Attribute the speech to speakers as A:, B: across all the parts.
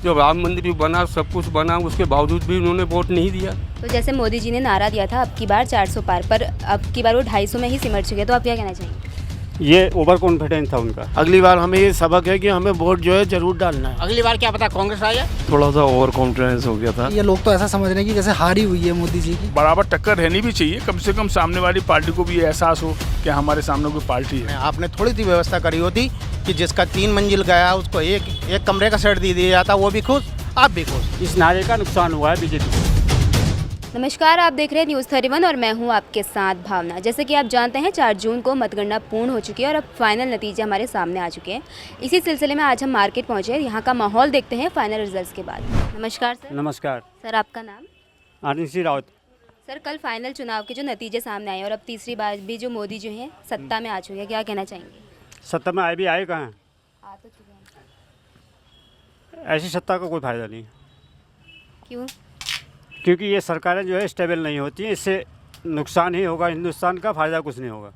A: जब राम मंदिर भी बना, सब कुछ बना, उसके बावजूद भी उन्होंने वोट नहीं दिया।
B: तो जैसे मोदी जी ने नारा दिया था अब की बार 400 पार, पर अब की बार वो 250 में ही सिमट चुके, तो आप क्या कहना चाहेंगे?
C: ये ओवर कॉन्फिडेंस था उनका।
D: अगली बार हमें ये सबक है कि हमें वोट जो है जरूर डालना है।
E: अगली बार क्या पता कांग्रेस आ जाए।
F: थोड़ा सा ओवर कॉन्फिडेंस हो गया था।
G: ये लोग तो ऐसा समझ रहे हैं कि जैसे हारी हुई है मोदी जी की।
H: बराबर टक्कर रहनी भी चाहिए, कम से कम सामने वाली पार्टी को भी ये एहसास हो कि हमारे सामने कोई पार्टी है।
E: आपने थोड़ी सी व्यवस्था करी होती कि जिसका 3 मंजिल गया उसको एक कमरे का सेट दे दिया जाता, वो भी खुश, आप भी खुश।
C: इस नारे का नुकसान हुआ है बीजेपी को।
B: नमस्कार, आप देख रहे हैं न्यूज़ 31 और मैं हूं आपके साथ भावना। जैसे कि आप जानते हैं 4 जून को मतगणना पूर्ण हो चुकी है और अब फाइनल नतीजे हमारे सामने आ चुके हैं। इसी सिलसिले में आज हम मार्केट पहुंचे हैं, यहाँ का माहौल देखते हैं फाइनल रिजल्ट्स के बाद। नमस्कार सर।
C: नमस्कार।
B: सर आपका नाम?
C: आनंद राउत।
B: सर कल फाइनल चुनाव के जो नतीजे सामने आए और अब तीसरी बार भी जो मोदी जो हैं सत्ता में आ चुके हैं, क्या कहना चाहेंगे?
C: सत्ता में आए भी आए कहाँ?
B: आ तो चुके हैं।
C: ऐसी सत्ता का कोई फायदा नहीं,
B: क्यों?
C: क्योंकि ये सरकारें जो है स्टेबल नहीं होती हैं। इससे नुकसान ही होगा हिंदुस्तान का, फ़ायदा कुछ नहीं होगा।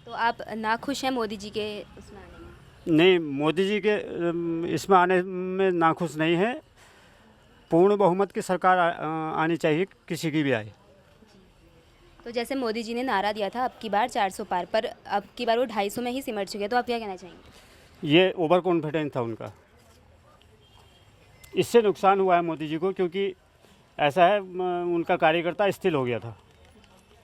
B: तो आप नाखुश हैं मोदी जी के उसमें आने में?
C: नहीं, मोदी जी के इसमें आने में नाखुश नहीं है। पूर्ण बहुमत की सरकार आनी चाहिए, किसी की भी आए।
B: तो जैसे मोदी जी ने नारा दिया था अब की बार 400 पार, पर अब की बार वो 250 में ही सिमट चुके, तो आप क्या कहना चाहेंगे?
C: ये ओवर कॉन्फिडेंस था उनका। इससे नुकसान हुआ है मोदी जी को, क्योंकि ऐसा है उनका कार्यकर्ता स्थिर हो गया था।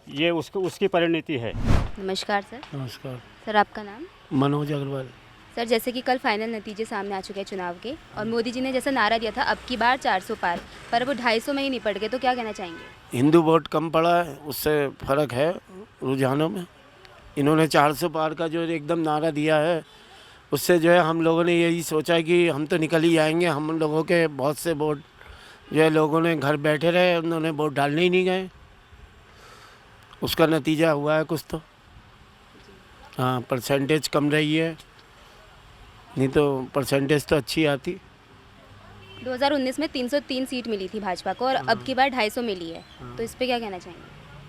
C: ये उसकी परिणति है।
B: नमस्कार सर।
D: नमस्कार।
B: सर आपका नाम?
D: मनोज अग्रवाल।
B: सर जैसे कि कल फाइनल नतीजे सामने आ चुके हैं चुनाव के और मोदी जी ने जैसा नारा दिया था अब की बार 400 पार, पर वो 250 में ही निपट गए, तो क्या कहना चाहेंगे?
D: हिंदू वोट कम पड़ा है, उससे फर्क है रुझानों में। इन्होंने 400 पार का जो एकदम नारा दिया है, उससे जो है हम लोगों ने यही सोचा कि हम तो निकल ही आएंगे। हम लोगों के बहुत से वोट जो है लोगों ने घर बैठे रहे, उन्होंने वोट डालने ही नहीं गए। उसका नतीजा हुआ है कुछ तो। हाँ, परसेंटेज कम रही है, नहीं तो परसेंटेज तो अच्छी आती।
B: 2019 में 303 सीट मिली थी भाजपा को और अब की बार 250 मिली है, तो इस पे क्या कहना चाहेंगे?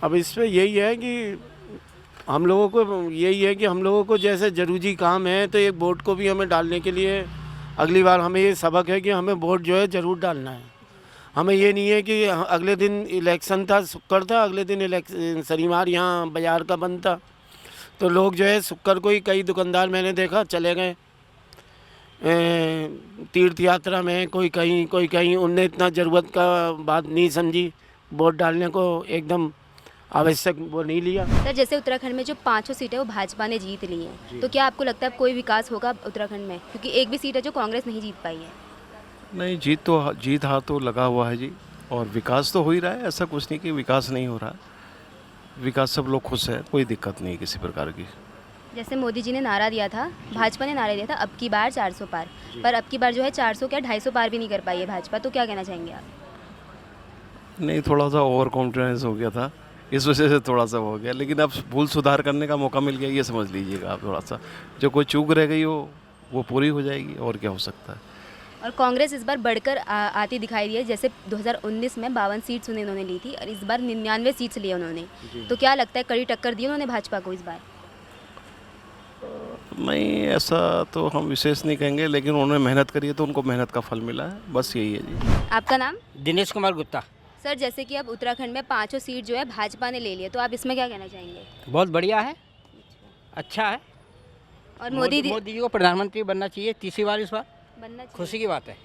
D: अब इस पे यही है कि हम लोगों को जैसे ज़रूरी काम है, तो एक वोट को भी हमें डालने के लिए अगली बार हमें ये सबक है कि हमें वोट जो है ज़रूर डालना है। हमें ये नहीं है कि अगले दिन इलेक्शन था, शुक्र था, अगले दिन शनिवार यहाँ बाज़ार का बंद था, तो लोग जो है शुक्र को ही कई दुकानदार मैंने देखा चले गए तीर्थ यात्रा में, कोई कहीं। उनने इतना ज़रूरत का बात नहीं समझी, वोट डालने को एकदम आवश्यक वो नहीं लिया।
B: सर जैसे उत्तराखंड में जो 5 सीटें वो भाजपा ने जीत ली हैं, तो क्या आपको लगता है कोई विकास होगा उत्तराखंड में? क्योंकि एक भी सीट है जो कांग्रेस नहीं जीत पाई है।
F: नहीं, जीत हाथ तो लगा हुआ है जी, और विकास तो हो ही रहा है। ऐसा कुछ नहीं कि विकास नहीं हो रहा है। विकास सब लोग खुश है, कोई दिक्कत नहीं किसी प्रकार की।
B: जैसे मोदी जी ने नारा दिया था, भाजपा ने नारा दिया था अब की बार 400 पार, पर अब की बार जो है 400 क्या 250 पार भी नहीं कर पाई है भाजपा, तो क्या कहना चाहेंगे आप?
F: नहीं, थोड़ा सा ओवर कॉन्फिडेंस हो गया था, इस वजह से थोड़ा सा हो गया। लेकिन अब भूल सुधार करने का मौका मिल गया, ये समझ लीजिएगा आप। थोड़ा सा जो कोई चूक रह गई हो वो पूरी हो जाएगी, और क्या हो सकता है।
B: और कांग्रेस इस बार बढ़कर आती दिखाई दी है। जैसे 2019 में 52 सीट्स उन्होंने ली थी और इस बार 99 सीट्स लिए उन्होंने, तो क्या लगता है कड़ी टक्कर दी उन्होंने भाजपा को इस बार?
F: नहीं, ऐसा तो हम विशेष नहीं कहेंगे, लेकिन उन्होंने मेहनत करी है तो उनको मेहनत का फल मिला है, बस यही है जी।
B: आपका नाम?
E: दिनेश कुमार गुप्ता।
B: सर जैसे कि अब उत्तराखंड में 5 सीट जो है भाजपा ने ले लिए, तो आप इसमें क्या कहना चाहेंगे?
E: बहुत बढ़िया है, अच्छा है।
B: और
E: मोदी जी को प्रधानमंत्री बनना चाहिए तीसरी बार, इस बार
B: बनना चाहिए।
E: खुशी की बात है।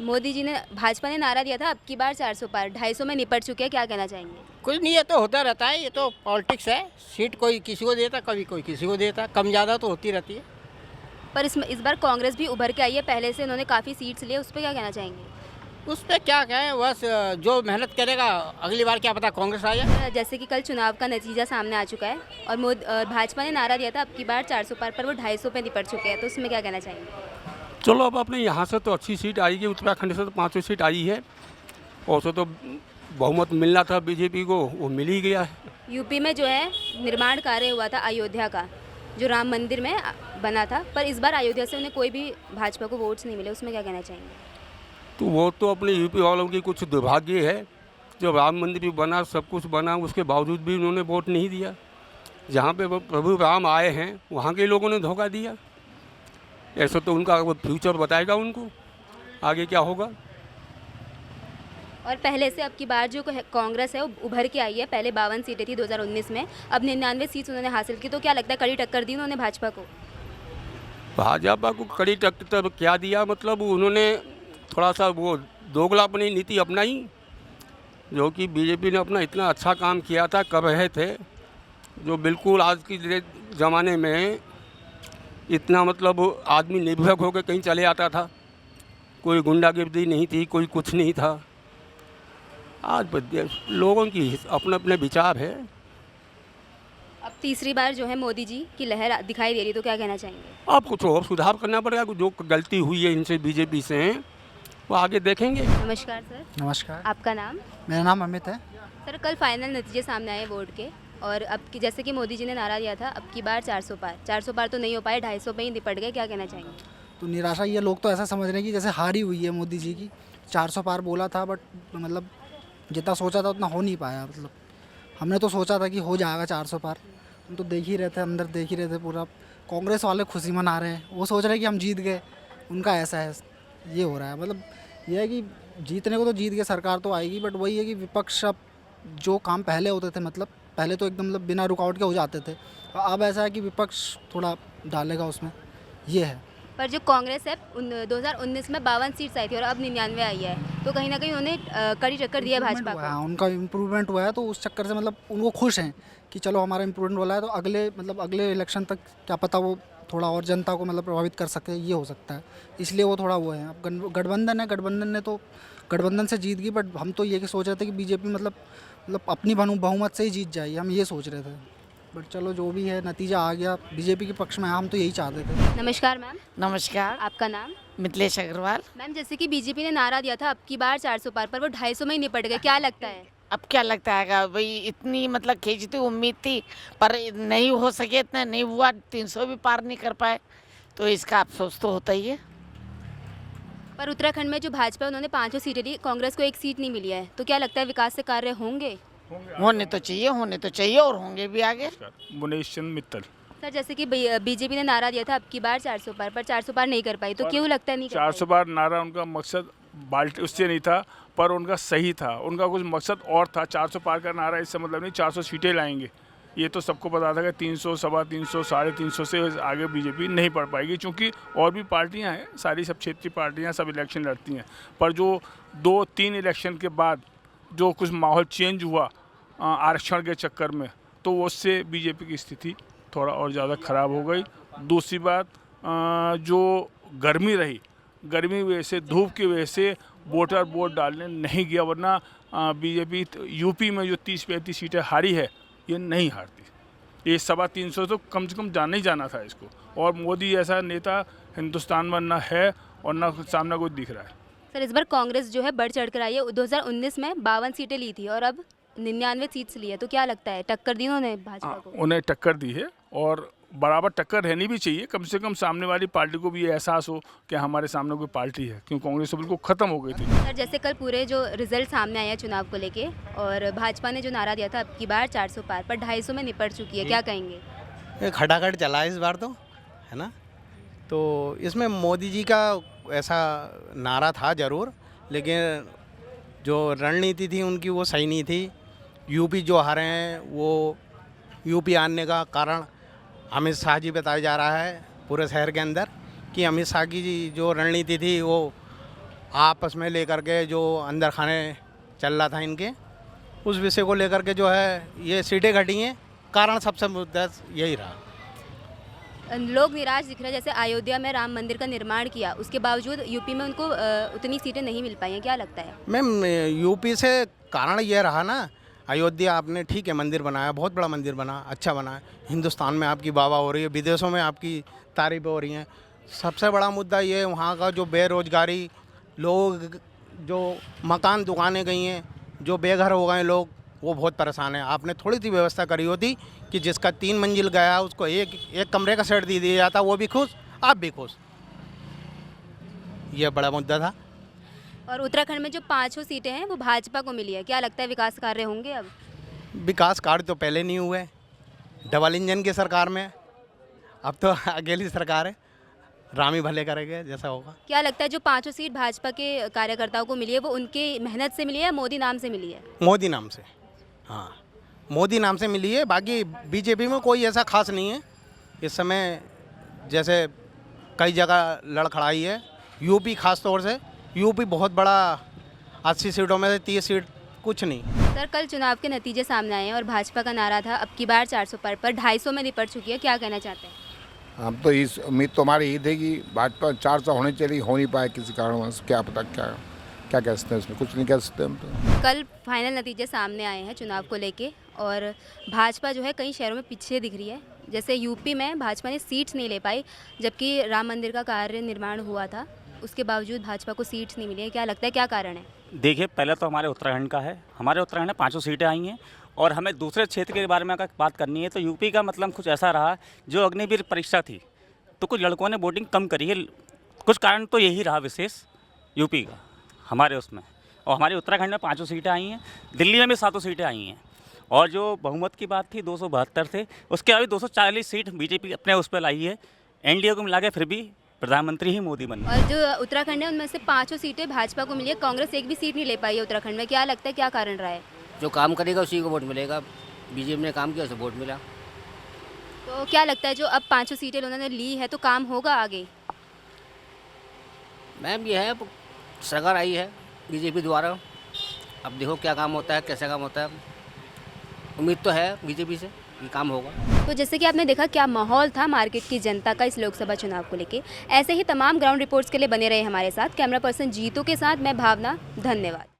B: मोदी जी ने भाजपा ने नारा दिया था अब की बार 400 पार, 250 में निपट चुके हैं, क्या कहना चाहेंगे?
E: कुछ नहीं, ये तो होता रहता है, ये तो पॉलिटिक्स है। सीट कोई किसी को देता, कभी कोई किसी को देता, कम ज़्यादा तो होती रहती है।
B: पर इस बार कांग्रेस भी उभर के आई है, पहले से उन्होंने काफ़ी सीट्स लिए, उस पर क्या कहना चाहेंगे?
E: उस पर क्या कहें, बस जो मेहनत करेगा अगली बार क्या पता कांग्रेस आ जाए।
B: जैसे कि कल चुनाव का नतीजा सामने आ चुका है और भाजपा ने नारा दिया था अब की बार 400 पार, पर वो 250 पे निपट चुके हैं, तो उसमें क्या कहना चाहेंगे?
A: चलो, अब अपने यहाँ से तो अच्छी सीट आई है, उत्तराखंड से तो 5 सीट आई है, और से तो बहुमत मिलना था बीजेपी को, वो मिल ही गया है।
B: यूपी में जो है निर्माण कार्य हुआ था अयोध्या का, जो राम मंदिर में बना था, पर इस बार अयोध्या से उन्हें कोई भी भाजपा को वोट्स नहीं मिले, उसमें क्या कहना चाहेंगे?
A: तो वो तो अपने यूपी वालों की कुछ दुर्भाग्य है, जब राम मंदिर भी बना, सब कुछ बना, उसके बावजूद भी उन्होंने वोट नहीं दिया। जहाँ पे प्रभु राम आए हैं वहाँ के लोगों ने धोखा दिया। ऐसा तो उनका फ्यूचर बताएगा उनको। आगे क्या होगा।
B: और पहले से अब की बार जो कांग्रेस है वो उभर के आई है। पहले 52 सीटें थी 2019 में, अब 99 सीट उन्होंने हासिल की। तो क्या लगता है कड़ी टक्कर दी उन्होंने भाजपा को?
A: भाजपा को कड़ी टक्कर क्या दिया, मतलब उन्होंने थोड़ा सा वो दोगलापनी नीति अपनाई, जो कि बीजेपी ने अपना इतना अच्छा काम किया था, कर रहे थे, जो बिल्कुल आज की ज़माने में इतना मतलब आदमी निर्भर होकर कहीं चले आता था, कोई गुंडागिर्दी नहीं थी, कोई कुछ नहीं था। आज लोगों की अपने अपने विचार है।
B: अब तीसरी बार जो है मोदी जी की लहर दिखाई दे रही, तो क्या कहना चाहेंगे?
A: अब कुछ और सुधार करना पड़ेगा, जो गलती हुई है इनसे बीजेपी से हैं वो आगे देखेंगे।
B: नमस्कार सर।
G: नमस्कार,
B: आपका नाम?
G: मेरा नाम अमित है।
B: सर कल फाइनल नतीजे सामने आए वोट के, और अब की जैसे कि मोदी जी ने नारा दिया था अब की बार 400 पार, 400 पार तो नहीं हो पाए, 250 पे ही निपट गए, क्या कहना चाहेंगे?
G: तो निराशा, ये लोग तो ऐसा समझ रहे हैं कि जैसे हारी हुई है मोदी जी की। 400 पार बोला था, बट मतलब जितना सोचा था उतना हो नहीं पाया। मतलब हमने तो सोचा था कि हो जाएगा 400 पार, हम तो देख ही रहे थे, अंदर देख ही रहे थे पूरा। कांग्रेस वाले खुशी मना रहे हैं, वो सोच रहे हैं कि हम जीत गए, उनका ऐसा है, ये हो रहा है। मतलब ये है कि जीतने को तो जीत गए, सरकार तो आएगी, बट वही है कि विपक्ष अब जो काम पहले होते थे, मतलब पहले तो एकदम मतलब बिना रुकावट के हो जाते थे, अब ऐसा है कि विपक्ष थोड़ा डालेगा उसमें, ये है।
B: पर जो कांग्रेस है 2019 में 52 सीट्स आई थी और अब 99 आई है, तो कहीं ना कहीं उन्होंने कड़ी टक्कर दी है भाजपा को।
G: हाँ, उनका इम्प्रूवमेंट हुआ है, तो उस चक्कर से मतलब उनको खुश हैं कि चलो हमारा इम्प्रूवमेंट वाला है, तो अगले इलेक्शन तक क्या पता वो थोड़ा और जनता को मतलब प्रभावित कर सके, ये हो सकता है, इसलिए वो थोड़ा वो है। अब गठबंधन है, गठबंधन ने तो गठबंधन से जीत गई, बट हम तो ये सोच रहे थे कि बीजेपी मतलब अपनी बहुमत से ही जीत जाएगी, हम ये सोच रहे थे। बट चलो जो भी है, नतीजा आ गया बीजेपी के पक्ष में, हम तो यही चाहते थे।
B: नमस्कार मैम।
I: नमस्कार,
B: आपका नाम?
I: मिथिलेश अग्रवाल।
B: मैम जैसे कि बीजेपी ने नारा दिया था अब की बार 400 पार, पर वो 250 में ही निपट गए, क्या लगता है?
I: अब क्या लगता है भाई, इतनी मतलब खींचती उम्मीद थी, पर नहीं हो सके, इतना नहीं हुआ, 300 भी पार नहीं कर पाए, तो इसका अफसोस तो होता ही है।
B: पर उत्तराखंड में जो भाजपा है उन्होंने 5 सीटें ली, कांग्रेस को 1 सीट नहीं मिली है, तो क्या लगता है विकास से कार्य होंगे?
I: होने तो चाहिए और होंगे भी आगे।
H: मुनेश चंद मित्तल।
B: सर जैसे कि बीजेपी ने नारा दिया था अब की बार 400 पार, पर 400 पार नहीं कर पाई, तो क्यों लगता है नहीं कर
H: 400 पार नारा उनका मकसद बाल्टी उससे नहीं था, पर उनका सही था, उनका कुछ मकसद और था। 400 पार का नारा इससे मतलब नहीं 400 सीटें लाएंगे, ये तो सबको पता था कि 300, 350, 350 से आगे बीजेपी नहीं पढ़ पाएगी, क्योंकि और भी पार्टियां हैं, सारी सब क्षेत्रीय पार्टियां सब इलेक्शन लड़ती हैं। पर जो 2-3 इलेक्शन के बाद जो कुछ माहौल चेंज हुआ आरक्षण के चक्कर में, तो उससे बीजेपी की स्थिति थोड़ा और ज़्यादा ख़राब हो गई। दूसरी बात, जो गर्मी रही, गर्मी वजह से, धूप की वजह से वोटर वोट डालने नहीं गया, वरना बीजेपी यूपी में जो 30-35 सीटें हारी है, ये नहीं हारती। ये 350 तो कम से कम जाना ही जाना था इसको, और मोदी ऐसा नेता हिंदुस्तान में ना है और ना सामने कोई दिख रहा है।
B: सर इस बार कांग्रेस जो है बढ़ चढ़ कर आई है, 2019 में 52 सीटें ली थी और अब 99 सीट्स ली है, तो क्या लगता है टक्कर दी उन्होंने भाजपा को?
H: उन्हें टक्कर दी है, और बराबर टक्कर रहनी भी चाहिए। कम से कम सामने वाली पार्टी को भी ये एहसास हो कि हमारे सामने कोई पार्टी है, क्योंकि कांग्रेस तो बिल्कुल ख़त्म हो गई थी।
B: सर जैसे कल पूरे जो रिजल्ट सामने आए हैं चुनाव को लेके, और भाजपा ने जो नारा दिया था अब की बार 400 पार, पर 250 में निपट चुकी है, क्या कहेंगे?
E: एक खटाखट चला है इस बार, तो है ना। तो इसमें मोदी जी का ऐसा नारा था ज़रूर, लेकिन जो रणनीति थी उनकी वो सही नहीं थी। यूपी जो हारे हैं, वो यूपी आने का कारण अमित शाह जी बताया जा रहा है पूरे शहर के अंदर, कि अमित शाह की जो रणनीति थी वो आपस में लेकर के जो अंदर खाने चल रहा था इनके, उस विषय को लेकर के जो है ये सीटें घटी हैं, कारण सबसे मुद्दा यही रहा।
B: लोग निराश दिख रहे हैं, जैसे अयोध्या में राम मंदिर का निर्माण किया, उसके बावजूद यूपी में उनको उतनी सीटें नहीं मिल पाई हैं, क्या लगता है?
E: मैम यूपी से कारण ये रहा ना, अयोध्या आपने ठीक है मंदिर बनाया, बहुत बड़ा मंदिर बना, अच्छा बना है, हिंदुस्तान में आपकी वाह वाह हो रही है, विदेशों में आपकी तारीफ़ें हो रही हैं। सबसे बड़ा मुद्दा ये वहाँ का जो बेरोजगारी, लोग जो मकान दुकानें गई हैं, जो बेघर हो गए लोग, वो बहुत परेशान है। आपने थोड़ी सी व्यवस्था करी होती कि जिसका 3 मंजिल गया उसको एक कमरे का सेट दे दिया जाता, वो भी खुश, आप भी खुश, ये बड़ा मुद्दा था।
B: और उत्तराखंड में जो 5 सीटें हैं वो भाजपा को मिली है, क्या लगता है विकास कार्य होंगे अब?
E: विकास कार्य तो पहले नहीं हुए, डबल इंजन की सरकार में, अब तो अकेली सरकार है, राम ही भले करेंगे जैसा होगा।
B: क्या लगता है जो 5 सीट भाजपा के कार्यकर्ताओं को मिली है वो उनके मेहनत से मिली है या मोदी नाम से मिली है?
E: मोदी नाम से, हाँ मोदी नाम से मिली है। बाकी बीजेपी में कोई ऐसा खास नहीं है इस समय। जैसे कई जगह लड़खड़ाई है, यूपी खास तौर से, यूपी बहुत बड़ा, 80 सीटों में से 30 सीट कुछ नहीं।
B: सर कल चुनाव के नतीजे सामने आए हैं और भाजपा का नारा था अब की बार 400 पार पर 250 में निपट चुकी है, क्या कहना चाहते हैं?
J: हम तो इस उम्मीद तो हमारी यही थी कि भाजपा 400 होनी चाहिए, हो नहीं पाए किसी कारणवश। क्या पता क्या क्या कह सकते हैं इसमें, कुछ नहीं कह सकते हम तो।
B: कल फाइनल नतीजे सामने आए हैं चुनाव को लेके और भाजपा जो है कई शहरों में पीछे दिख रही है। जैसे यूपी में भाजपा ने सीट्स नहीं ले पाई, जबकि राम मंदिर का कार्य निर्माण हुआ था, उसके बावजूद भाजपा को सीट्स नहीं मिली है। क्या लगता है क्या कारण है?
K: देखिए पहले तो हमारे उत्तराखंड का है, हमारे उत्तराखंड में 5 सीटें आई हैं और हमें दूसरे क्षेत्र के बारे में अगर बात करनी है तो यूपी का मतलब कुछ ऐसा रहा, जो अग्निवीर परीक्षा थी तो कुछ लड़कों ने वोटिंग कम करी है, कुछ कारण तो यही रहा विशेष यूपी का हमारे उसमें। और हमारे उत्तराखंड में 5 सीटें आई हैं, दिल्ली में भी 7 सीटें आई हैं और जो बहुमत की बात थी 272 थे, उसके अभी 240 सीट बीजेपी अपने उस पर लाई है। एनडीए को मिला के फिर भी प्रधानमंत्री ही मोदी बने।
B: और जो उत्तराखंड है उनमें से 5 सीटें भाजपा को मिली है, कांग्रेस एक भी सीट नहीं ले पाई है उत्तराखंड में। क्या लगता है क्या कारण रहा है?
L: जो काम करेगा उसी को वोट मिलेगा, बीजेपी ने काम किया उसे वोट मिला।
B: तो क्या लगता है जो अब 5 सीटें उन्होंने ली है तो काम होगा आगे?
L: मैम ये है सरकार आई है बीजेपी द्वारा, अब देखो क्या काम होता है, कैसा काम होता है। उम्मीद तो है बीजेपी से ये काम होगा।
B: तो जैसे कि आपने देखा क्या माहौल था मार्केट की जनता का इस लोकसभा चुनाव को लेके। ऐसे ही तमाम ग्राउंड रिपोर्ट्स के लिए बने रहे हमारे साथ। कैमरा पर्सन जीतू के साथ मैं भावना, धन्यवाद।